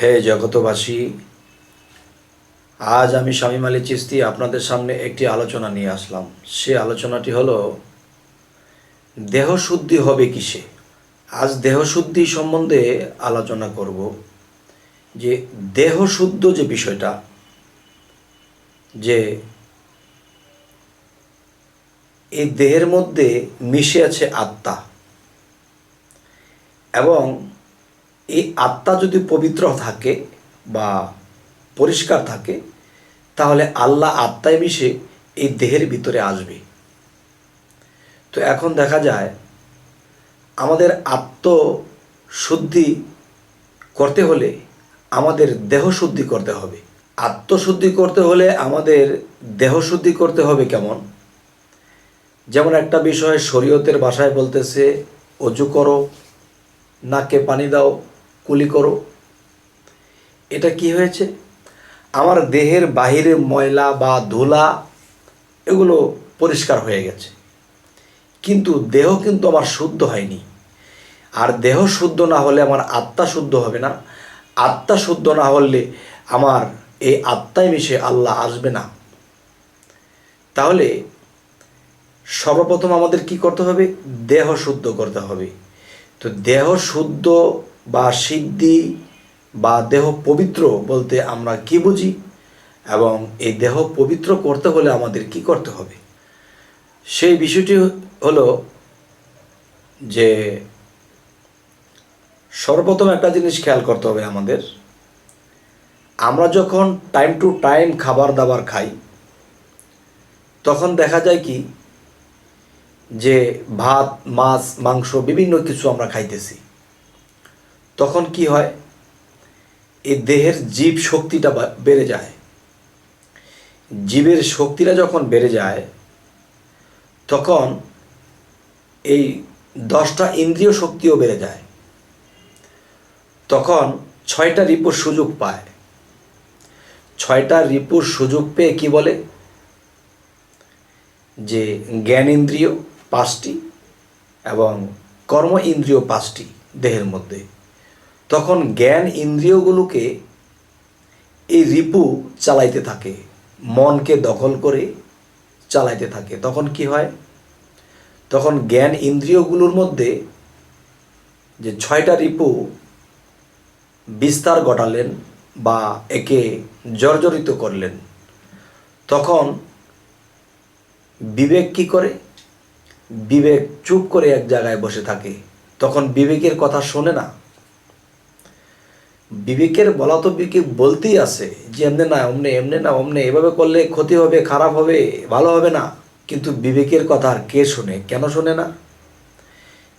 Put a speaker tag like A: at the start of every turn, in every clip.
A: হে জগতবাসী, আজ আমি শামীম আলী চিশতি আপনাদের সামনে একটি আলোচনা নিয়ে আসলাম। সে আলোচনাটি হলো দেহশুদ্ধি হবে কিসে। আজ দেহশুদ্ধি সম্বন্ধে আলোচনা করব। যে দেহশুদ্ধ যে বিষয়টা, যে এই দেহের মধ্যে মিশে আছে আত্মা, এবং এই আত্মা যদি পবিত্র থাকে বা পরিষ্কার থাকে, তাহলে আল্লাহ আত্মায় মিশে এই দেহের ভিতরে আসবে। তো এখন দেখা যায় আমাদের আত্মশুদ্ধি করতে হলে আমাদের দেহশুদ্ধি করতে হবে। আত্মশুদ্ধি করতে হলে আমাদের দেহশুদ্ধি করতে হবে কেমন? যেমন একটা বিষয় শরীয়তের ভাষায় বলতেছে অজু করো, নাকে পানি দাও, কুলি করো। এটা কি হয়েছে? আমার দেহের বাহিরে ময়লা বা ধুলা এগুলো পরিষ্কার হয়ে গেছে, কিন্তু দেহ কিন্তু আমার শুদ্ধ হয়নি। আর দেহ শুদ্ধ না হলে আমার আত্মা শুদ্ধ হবে না। আত্মা শুদ্ধ না হলে আমার এই আত্মায় মিশে আল্লাহ আসবে না। তাহলে সর্বপ্রথম আমাদের কি করতে হবে? দেহ শুদ্ধ করতে হবে। তো দেহ শুদ্ধ বা সিদ্ধি বা দেহ পবিত্র বলতে আমরা কি বুঝি, এবং এই দেহ পবিত্র করতে হলে আমাদের কি করতে হবে, সেই বিষয়টি হলো যে সর্বপ্রথম একটা জিনিস খেয়াল করতে হবে আমাদের। আমরা যখন টাইম টু টাইম খাবার দাবার খাই, তখন দেখা যায় কি যে ভাত, মাছ, মাংস বিভিন্ন কিছু আমরা খাইতেছি। তখন কি হয়? এই দেহের জীব শক্তিটা বেড়ে যায়। জীবের শক্তিটা যখন বেড়ে যায়, তখন এই 10টা ইন্দ্রিয় শক্তিও বেড়ে যায়। তখন 6টা রিপুর সুযোগ পায়। 6টা রিপুর সুযোগ পেয়ে কি বলে যে জ্ঞান ইন্দ্রিয় 5টি এবং কর্ম ইন্দ্রিয় 5টি দেহের মধ্যে। তখন জ্ঞান ইন্দ্রিয়গুলোকে এই রিপু চালাইতে থাকে, মনকে দখল করে চালাইতে থাকে। তখন কি হয়? তখন জ্ঞান ইন্দ্রিয়গুলোর মধ্যে যে 6টা রিপু বিস্তার ঘটালেন বা একে জর্জরিত করলেন, তখন বিবেক কি করে? বিবেক চুপ করে এক জায়গায় বসে থাকে। তখন বিবেকের কথা শোনে না। বিবেকের বলা তো বিবেক বলতেই আছে যে এমনি না, অমনে, এমনি না, অমনে, এভাবে করলে ক্ষতি হবে, খারাপ হবে, ভালো হবে না। কিন্তু বিবেকের কথা আর কে শোনে? কেন শোনে না?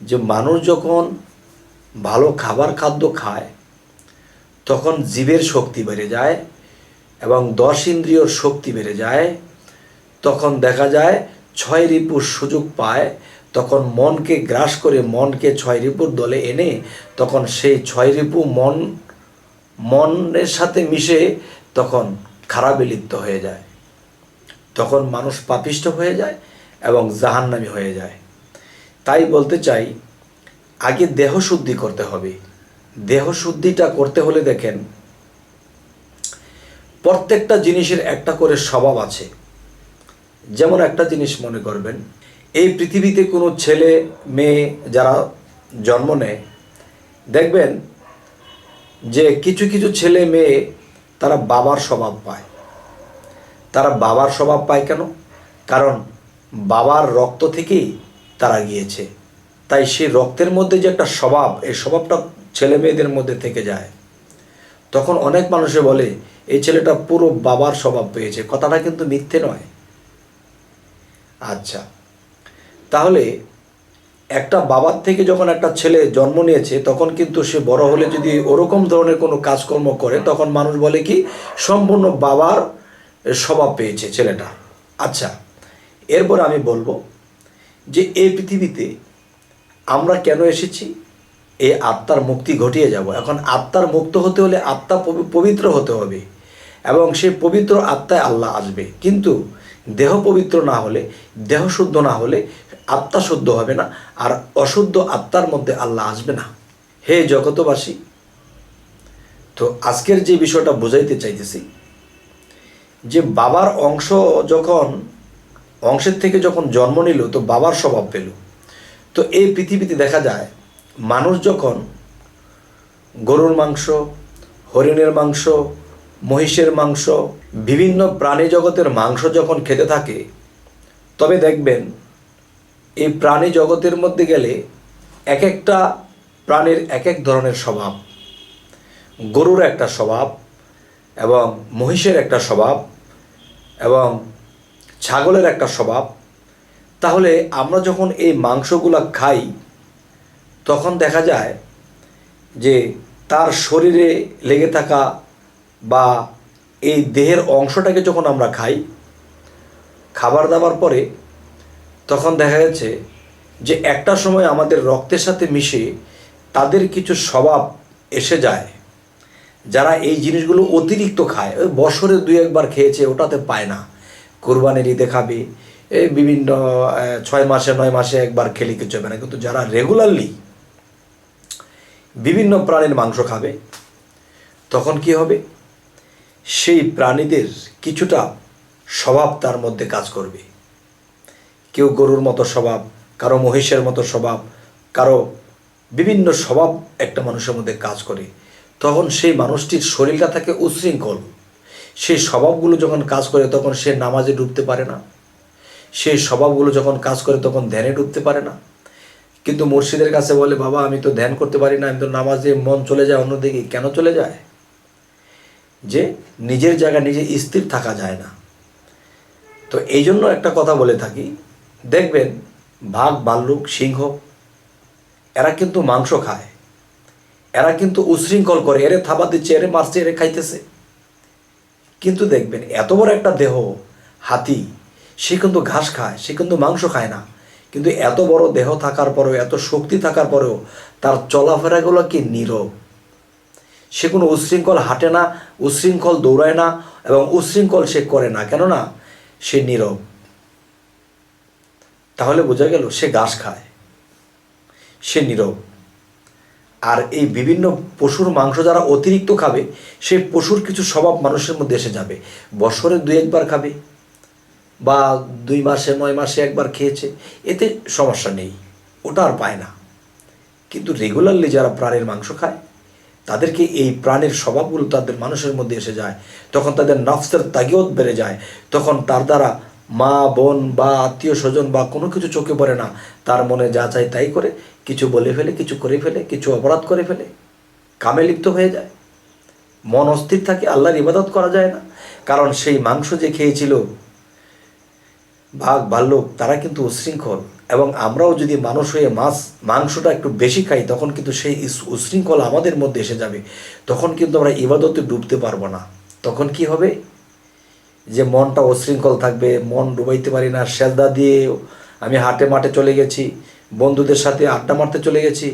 A: যে মানুষ যখন ভালো খাদ্য খায়, তখন জীবের শক্তি বেড়ে যায় এবং 10 ইন্দ্রিয়র শক্তি বেড়ে যায়। তখন দেখা যায় 6 রিপুর সুযোগ পায়। তখন মনকে গ্রাস করে মনকে 6 রিপুর দলে এনে তখন সেই 6 রিপু মনের সাথে মিশে তখন খারাপে লিপ্ত হয়ে যায়। তখন মানুষ পাপিষ্ঠ হয়ে যায় এবং জাহান্নামী হয়ে যায়। তাই বলতে চাই, আগে দেহ শুদ্ধি করতে হবে। দেহ শুদ্ধিটা করতে হলে দেখেন, প্রত্যেকটা জিনিসের একটা করে স্বভাব আছে। যেমন একটা জিনিস মনে করবেন, এই পৃথিবীতে কোনো ছেলে মেয়ে যারা জন্ম নেয়, দেখবেন যে কিছু কিছু ছেলে মেয়ে তারা বাবার স্বভাব পায়। তারা বাবার স্বভাব পায় কেন? কারণ বাবার রক্ত থেকেই তারা গিয়েছে। তাই সেই রক্তের মধ্যে যে একটা স্বভাব, এই স্বভাবটা ছেলে মেয়েদের মধ্যে থেকে যায়। তখন অনেক মানুষে বলে এই ছেলেটা পুরো বাবার স্বভাব পেয়েছে। কথাটা কিন্তু মিথ্যে নয়। আচ্ছা, তাহলে একটা বাবার থেকে যখন একটা ছেলে জন্ম নিয়েছে, তখন কিন্তু সে বড় হলে যদি ওরকম ধরনের কোনো কাজকর্ম করে, তখন মানুষ বলে কি সম্পূর্ণ বাবার স্বভাব পেয়েছে ছেলেটা। আচ্ছা, এরপর আমি বলবো যে এই পৃথিবীতে আমরা কেন এসেছি? এই আত্মার মুক্তি ঘটিয়ে যাব। এখন আত্মার মুক্ত হতে হলে আত্মা পবিত্র হতে হবে, এবং সেই পবিত্র আত্মায় আল্লাহ আসবে। কিন্তু দেহ পবিত্র না হলে, দেহ শুদ্ধ না হলে আত্মা শুদ্ধ হবে না, আর অশুদ্ধ আত্মার মধ্যে আল্লাহ আসবে না। হে জগতবাসী, তো আজকের যে বিষয়টা বোঝাইতে চাইতেছি, যে বাবার অংশের থেকে যখন জন্ম নিল তো বাবার স্বভাব পেল। তো এই পৃথিবীতে দেখা যায় মানুষ যখন গরুর মাংস, হরিণের মাংস, মহিষের মাংস, বিভিন্ন প্রাণী জগতের মাংস যখন খেতে থাকে, তবে দেখবেন এই প্রাণী জগতের মধ্যে গেলে এক একটা প্রাণীর এক এক ধরনের স্বভাব। গরুর একটা স্বভাব, এবং মহিষের একটা স্বভাব, এবং ছাগলের একটা স্বভাব। তাহলে আমরা যখন এই মাংসগুলা খাই তখন দেখা যায় যে তার শরীরে লেগে থাকা বা এই দেহের অংশটাকে যখন আমরা খাই, খাবার দাবার পরে তখন দেখা যাচ্ছে যে একটা সময় আমাদের রক্তের সাথে মিশে তাদের কিছু স্বভাব এসে যায়। যারা এই জিনিসগুলো অতিরিক্ত খায়, ওই বছরে 2-1বার খেয়েছে, ওটাতে পায় না, কোরবানির ঈদে খাবে, এই বিভিন্ন 6 মাসে 9 মাসে একবার খেলে কিছু হবে না। কিন্তু যারা রেগুলারলি বিভিন্ন প্রাণীর মাংস খাবে, তখন কি হবে, সেই প্রাণীদের কিছুটা স্বভাব তার মধ্যে কাজ করবে। কেউ গরুর মতো স্বভাব, কারো মহিষের মতো স্বভাব, কারো বিভিন্ন স্বভাব একটা মানুষের মধ্যে কাজ করে। তখন সেই মানুষটির শরীরটা থাকে উচ্ছৃঙ্খল। সেই স্বভাবগুলো যখন কাজ করে তখন সে নামাজে ডুবতে পারে না, সেই স্বভাবগুলো যখন কাজ করে তখন ধ্যানে ডুবতে পারে না। কিন্তু মুর্শিদের কাছে বলে, বাবা আমি তো ধ্যান করতে পারি না, আমি তো নামাজে, মন চলে যায় অন্যদিকে। কেন চলে যায়? যে নিজের জায়গায় নিজে স্থির থাকা যায় না। তো এই জন্য একটা কথা বলে থাকি, দেখবেন বাঘ, ভাল্লুক, সিংহ এরা কিন্তু মাংস খায়, এরা কিন্তু উশৃঙ্খল করে, এরে থাবা দিচ্ছে, এরে মারছে, এরে খাইতেছে। কিন্তু দেখবেন এত বড় একটা দেহ হাতি, সে কিন্তু ঘাস খায়, সে কিন্তু মাংস খায় না। কিন্তু এত বড় দেহ থাকার পরেও, এত শক্তি থাকার পরেও তার চলাফেরাগুলো কি নীরব। সে কোনো উশৃঙ্খল হাঁটে না, উশৃঙ্খল দৌড়ায় না, এবং উশৃঙ্খল সে করে না। কেননা সে নীরব। তাহলে বোঝা গেল সে ঘাস খায়, সে নীরব। আর এই বিভিন্ন পশুর মাংস যারা অতিরিক্ত খাবে, সেই পশুর কিছু স্বভাব মানুষের মধ্যে এসে যাবে। বছরে 2-1বার খাবে, বা 2 মাসে 9 মাসে একবার খেয়েছে, এতে সমস্যা নেই, ওটা আর পায় না। কিন্তু রেগুলারলি যারা প্রাণীর মাংস খায়, তাদেরকে এই প্রাণীর স্বভাবগুলো তাদের মানুষের মধ্যে এসে যায়। তখন তাদের নফসের তাগিয়ত বেড়ে যায়। তখন তার দ্বারা মা, বোন বা আত্মীয় স্বজন বা কোনো কিছু চোখে পড়ে না। তার মনে যা চাই তাই করে, কিছু বলে ফেলে, কিছু করে ফেলে, কিছু অপরাধ করে ফেলে, কামে লিপ্ত হয়ে যায়। মন অস্থির থাকে, আল্লাহর ইবাদত করা যায় না। কারণ সেই মাংস যে খেয়েছিল বাঘ, ভাল্লুক, তারা কিন্তু উশৃঙ্খল। এবং আমরাও যদি মানুষ হয়ে মাংসটা একটু বেশি খাই, তখন কিন্তু সেই উশৃঙ্খল আমাদের মধ্যে এসে যাবে। তখন কিন্তু আমরা ইবাদতে ডুবতে পারবো না। তখন কি হবে, যে মনটা উশৃঙ্খল থাকবে, মন ডুবাইতে পারি না। সেজদা দিয়ে আমি হাটে মাঠে চলে গেছি, বন্ধুদের সাথে আড্ডা মারতে চলে গেছি,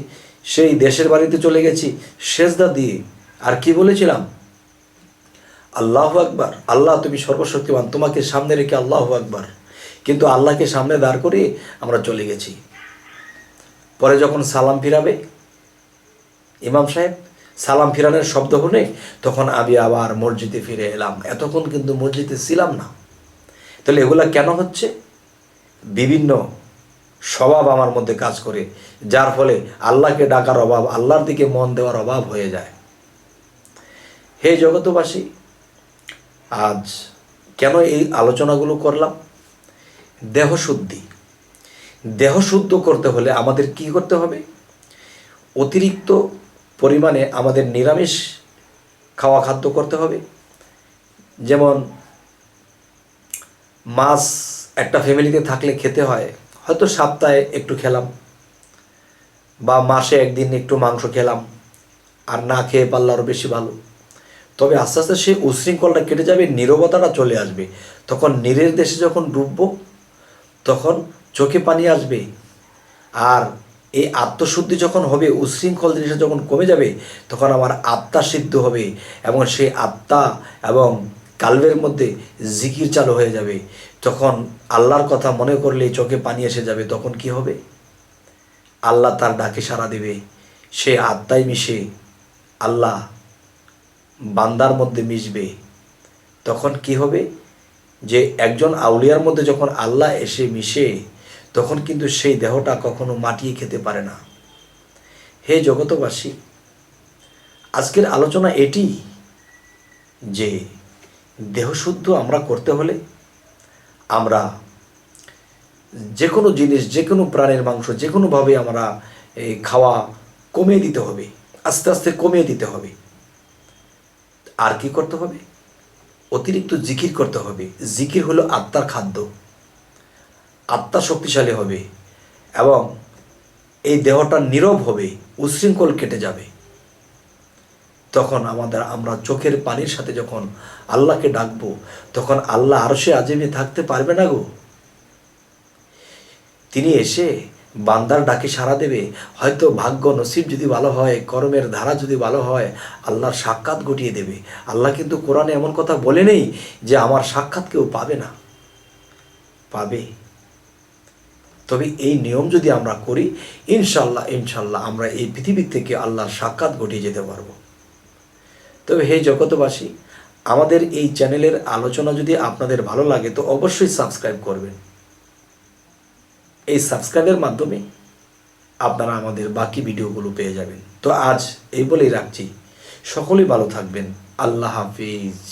A: সেই দেশের বাড়িতে চলে গেছি, সেজদা দিয়ে আর কি বলেছিলাম, আল্লাহু আকবার, আল্লাহ তুমি সর্বশক্তিমান, তোমাকে সামনে রেখে আল্লাহু আকবার। কিন্তু আল্লাহকে সামনে দাঁড় করে আমরা চলে গেছি। পরে যখন সালাম ফিরাবে ইমাম সাহেব, সালাম ফিরানোর শব্দ শুনে তখন আমি আবার মসজিদে ফিরে এলাম। এতক্ষণ কিন্তু মসজিদে ছিলাম না। তাহলে এগুলা কেন হচ্ছে? বিভিন্ন স্বভাব আমার মধ্যে কাজ করে, যার ফলে আল্লাহকে ডাকার অভাব, আল্লাহর দিকে মন দেওয়ার অভাব হয়ে যায়। হে জগতবাসী, আজ কেন এই আলোচনাগুলো করলাম? দেহশুদ্ধি। দেহ শুদ্ধ করতে হলে আমাদের কি করতে হবে? অতিরিক্ত পরিমাণে আমাদের নিরামিষ খাওয়া খাদ্য করতে হবে। যেমন মাছ একটা ফ্যামিলিতে থাকলে খেতে হয়, হয়তো সপ্তাহে একটু খেলাম, বা মাসে একদিন একটু মাংস খেলাম, আর না খেয়ে পারলে আরও বেশি ভালো। তবে আস্তে আস্তে সেই উশৃঙ্খলটা কেটে যাবে, নীরবতাটা চলে আসবে। তখন নীরের দেশে যখন ডুববো, তখন চোখে পানি আসবে। আর এই আত্মশুদ্ধি যখন হবে, উশৃঙ্খল জিনিসটা যখন কমে যাবে, তখন আমার আত্মা সিদ্ধ হবে, এবং সেই আত্মা এবং কালবের মধ্যে জিকির চালু হয়ে যাবে। তখন আল্লাহর কথা মনে করলেই চোখে পানি এসে যাবে। তখন কি হবে? আল্লাহ তার ডাকে সাড়া দেবে, সে আত্মায় মিশে আল্লাহ বান্দার মধ্যে মিশবে, তখন কি হবে, যে একজন আউলিয়ার মধ্যে যখন আল্লাহ এসে মিশে, তখন কিন্তু সেই দেহটা কখনো মাটিয়ে খেতে পারে না। হে জগতবাসী, আজকের আলোচনা এটি যে দেহশুদ্ধ আমরা করতে হলে আমরা যে কোনো জিনিস, যে কোনো প্রাণের মাংস, যে কোনোভাবে আমরা এই খাওয়া কমিয়ে দিতে হবে, আস্তে আস্তে কমিয়ে দিতে হবে। আর কি করতে হবে? অতিরিক্ত জিকির করতে হবে। জিকির হলো আত্মার খাদ্য, আত্মা শক্তিশালী হবে এবং এই দেহটা নীরব হবে, উচ্ছৃঙ্খল কেটে যাবে। তখন আমরা চোখের পানির সাথে যখন আল্লাহকে ডাকবো, তখন আল্লাহ আরশে আজিমে থাকতে পারবে না গো। তিনি এসে বান্দার ডাকে সাড়া দেবে। হয়তো ভাগ্য নসিব যদি ভালো হয়, কর্মের ধারা যদি ভালো হয়, আল্লাহর সাক্ষাৎ ঘটিয়ে দেবে। আল্লাহ কিন্তু কোরআনে এমন কথা বলে নেই যে আমার সাক্ষাৎ কেউ পাবে না, পাবে। তবে এই নিয়ম যদি আমরা করি, ইনশাল্লাহ ইনশাল্লাহ আমরা এই পৃথিবী থেকে আল্লাহর সাক্ষাৎ ঘটিয়ে যেতে পারবো। তবে হে জগতবাসী, আমাদের এই চ্যানেলের আলোচনা যদি আপনাদের ভালো লাগে তো অবশ্যই সাবস্ক্রাইব করবেন। এই সাবস্ক্রাইবের মাধ্যমে আপনারা আমাদের বাকি ভিডিওগুলো পেয়ে যাবেন। তো আজ এই বলেই রাখছি, সকলেই ভালো থাকবেন। আল্লাহ হাফিজ।